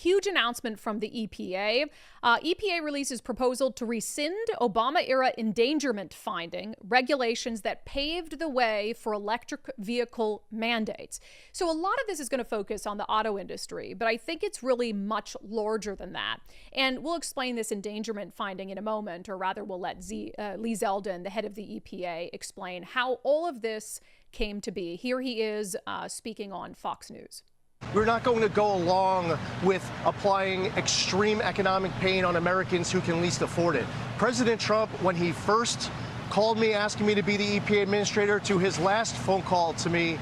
huge announcement from the EPA. EPA releases proposal to rescind Obama-era endangerment finding, regulations that paved the way for electric vehicle mandates. So a lot of this is going to focus on the auto industry, but I think it's really much larger than that. And we'll explain this endangerment finding in a moment, or rather we'll let Lee Zeldin, the head of the EPA, explain how all of this came to be. Here he is speaking on Fox News. We're not going to go along with applying extreme economic pain on Americans who can least afford it. President Trump, when he first called me asking me to be the EPA administrator, to his last phone call to me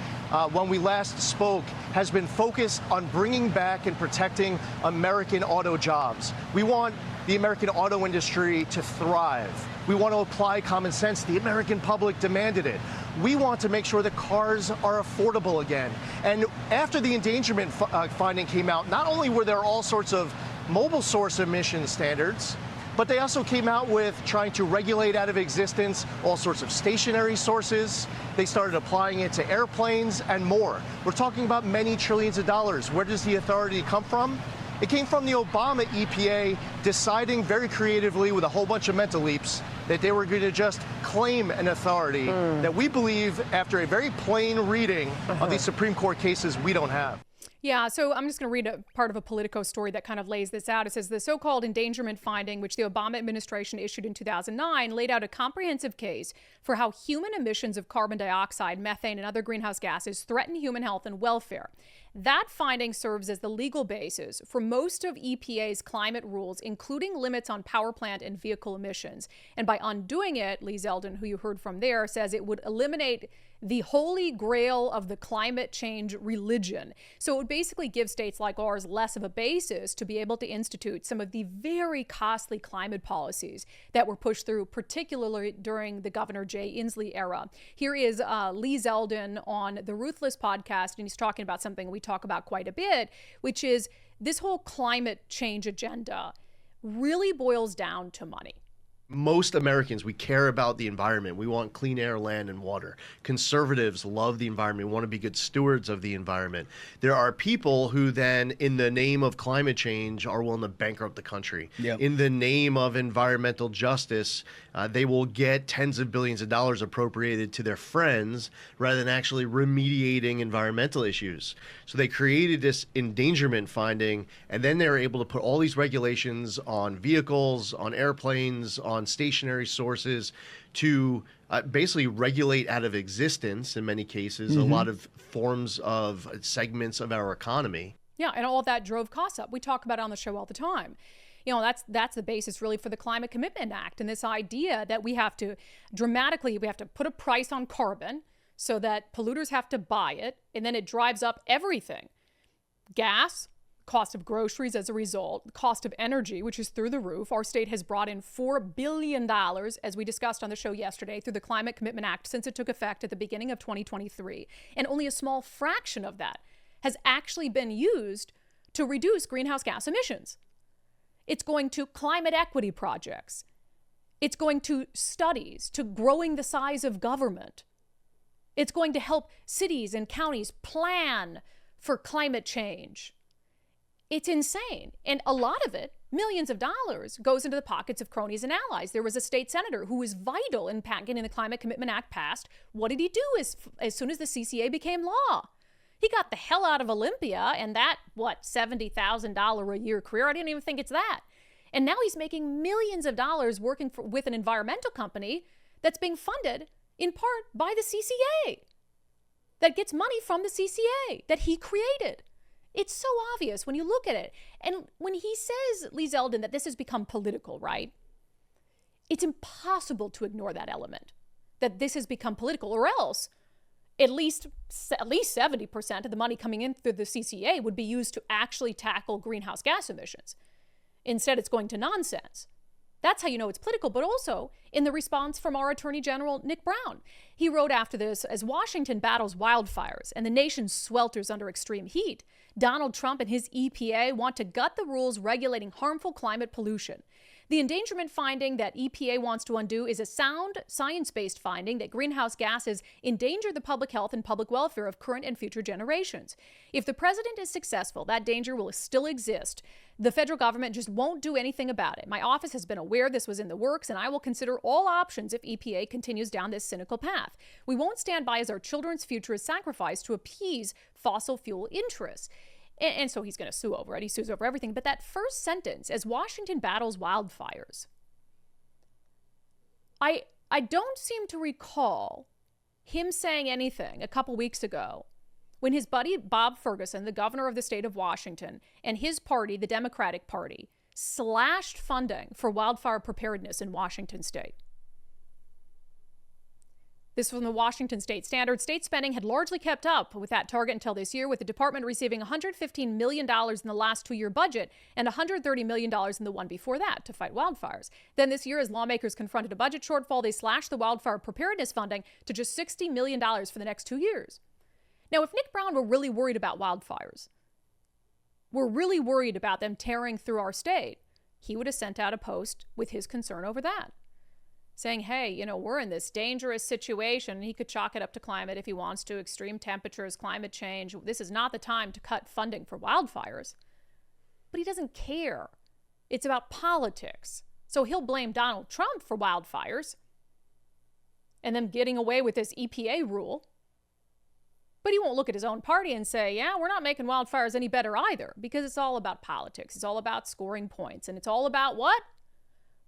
when we last spoke, has been focused on bringing back and protecting American auto jobs. We want the American auto industry to thrive. We want to apply common sense. The American public demanded it. We want to make sure that cars are affordable again. And after the endangerment finding came out, not only were there all sorts of mobile source emission standards, but they also came out with trying to regulate out of existence all sorts of stationary sources. They started applying it to airplanes and more. We're talking about many trillions of dollars. Where does the authority come from? It came from the Obama EPA deciding very creatively with a whole bunch of mental leaps that they were going to just claim an authority that we believe, after a very plain reading of these Supreme Court cases, we don't have. Yeah, so I'm just going to read a part of a Politico story that kind of lays this out. It says the so-called endangerment finding, which the Obama administration issued in 2009, laid out a comprehensive case for how human emissions of carbon dioxide, methane, and other greenhouse gases threaten human health and welfare. That finding serves as the legal basis for most of EPA's climate rules, including limits on power plant and vehicle emissions. And by undoing it, Lee Zeldin, who you heard from there, says it would eliminate the holy grail of the climate change religion. So it would basically give states like ours less of a basis to be able to institute some of the very costly climate policies that were pushed through, particularly during the Governor Jay Inslee era. Here is Lee Zeldin on the Ruthless podcast, and he's talking about something we talk about quite a bit, which is this whole climate change agenda really boils down to money. Most Americans, we care about the environment. We want clean air, land, and water. Conservatives love the environment, want to be good stewards of the environment. There are people who then, in the name of climate change, are willing to bankrupt the country. Yep. In the name of environmental justice, they will get tens of billions of dollars appropriated to their friends rather than actually remediating environmental issues. So they created this endangerment finding, and then they were able to put all these regulations on vehicles, on airplanes, on stationary sources to basically regulate out of existence, in many cases, a lot of forms of segments of our economy. Yeah, and all of that drove costs up. We talk about it on the show all the time. You know, that's the basis really for the Climate Commitment Act, and this idea that we have to put a price on carbon so that polluters have to buy it, and then it drives up everything. Gas, cost of groceries as a result, cost of energy, which is through the roof. Our state has brought in $4 billion, as we discussed on the show yesterday, through the Climate Commitment Act since it took effect at the beginning of 2023. And only a small fraction of that has actually been used to reduce greenhouse gas emissions. It's going to climate equity projects. It's going to studies, to growing the size of government. It's going to help cities and counties plan for climate change. It's insane. And a lot of it, millions of dollars, goes into the pockets of cronies and allies. There was a state senator who was vital in getting the Climate Commitment Act passed. What did he do as soon as the CCA became law? He got the hell out of Olympia and that, $70,000 a year career. I didn't even think it's that. And now he's making millions of dollars working with an environmental company that's being funded in part by the CCA, that gets money from the CCA that he created. It's so obvious when you look at it. And when he says, Lee Zeldin, that this has become political, right? It's impossible to ignore that element, that this has become political, or else at least 70% of the money coming in through the CCA would be used to actually tackle greenhouse gas emissions. Instead, it's going to nonsense. That's how you know it's political, but also in the response from our Attorney General, Nick Brown. He wrote after this, as Washington battles wildfires and the nation swelters under extreme heat, Donald Trump and his EPA want to gut the rules regulating harmful climate pollution. The endangerment finding that EPA wants to undo is a sound, science-based finding that greenhouse gases endanger the public health and public welfare of current and future generations. If the president is successful, that danger will still exist. The federal government just won't do anything about it. My office has been aware this was in the works, and I will consider all options if EPA continues down this cynical path. We won't stand by as our children's future is sacrificed to appease fossil fuel interests. And so he's going to sue over it. He sues over everything. But that first sentence, as Washington battles wildfires, I don't seem to recall him saying anything a couple weeks ago when his buddy Bob Ferguson, the governor of the state of Washington, and his party, the Democratic Party, slashed funding for wildfire preparedness in Washington state. This was from the Washington State Standard. State spending had largely kept up with that target until this year, with the department receiving $115 million in the last two-year budget and $130 million in the one before that to fight wildfires. Then this year, as lawmakers confronted a budget shortfall, they slashed the wildfire preparedness funding to just $60 million for the next 2 years. Now, if Nick Brown were really worried about wildfires, were really worried about them tearing through our state, he would have sent out a post with his concern over that, saying, hey, you know, we're in this dangerous situation. He could chalk it up to climate if he wants to, extreme temperatures, climate change. This is not the time to cut funding for wildfires. But he doesn't care. It's about politics. So he'll blame Donald Trump for wildfires and them getting away with this EPA rule. But he won't look at his own party and say, yeah, we're not making wildfires any better either, because it's all about politics. It's all about scoring points. And it's all about what?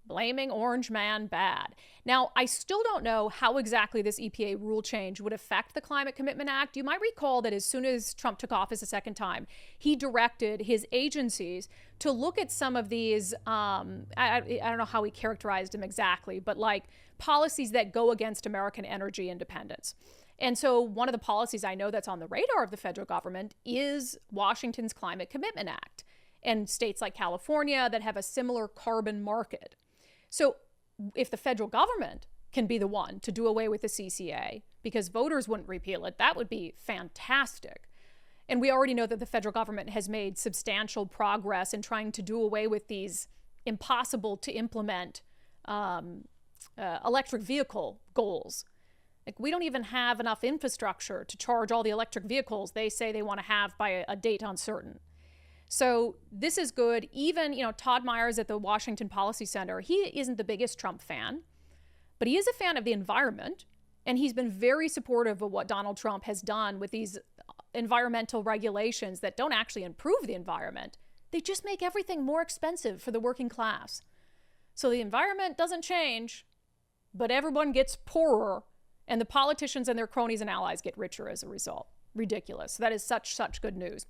Blaming Orange Man bad. Now, I still don't know how exactly this EPA rule change would affect the Climate Commitment Act. You might recall that as soon as Trump took office a second time, he directed his agencies to look at some of these, I don't know how he characterized them exactly, but like policies that go against American energy independence. And so one of the policies I know that's on the radar of the federal government is Washington's Climate Commitment Act, and states like California that have a similar carbon market. So if the federal government can be the one to do away with the CCA because voters wouldn't repeal it, that would be fantastic. And we already know that the federal government has made substantial progress in trying to do away with these impossible to implement electric vehicle goals. Like, we don't even have enough infrastructure to charge all the electric vehicles they say they want to have by a date uncertain. So this is good. Even, you know, Todd Myers at the Washington Policy Center, he isn't the biggest Trump fan, but he is a fan of the environment. And he's been very supportive of what Donald Trump has done with these environmental regulations that don't actually improve the environment. They just make everything more expensive for the working class. So the environment doesn't change, but everyone gets poorer, and the politicians and their cronies and allies get richer as a result. Ridiculous. That is such good news.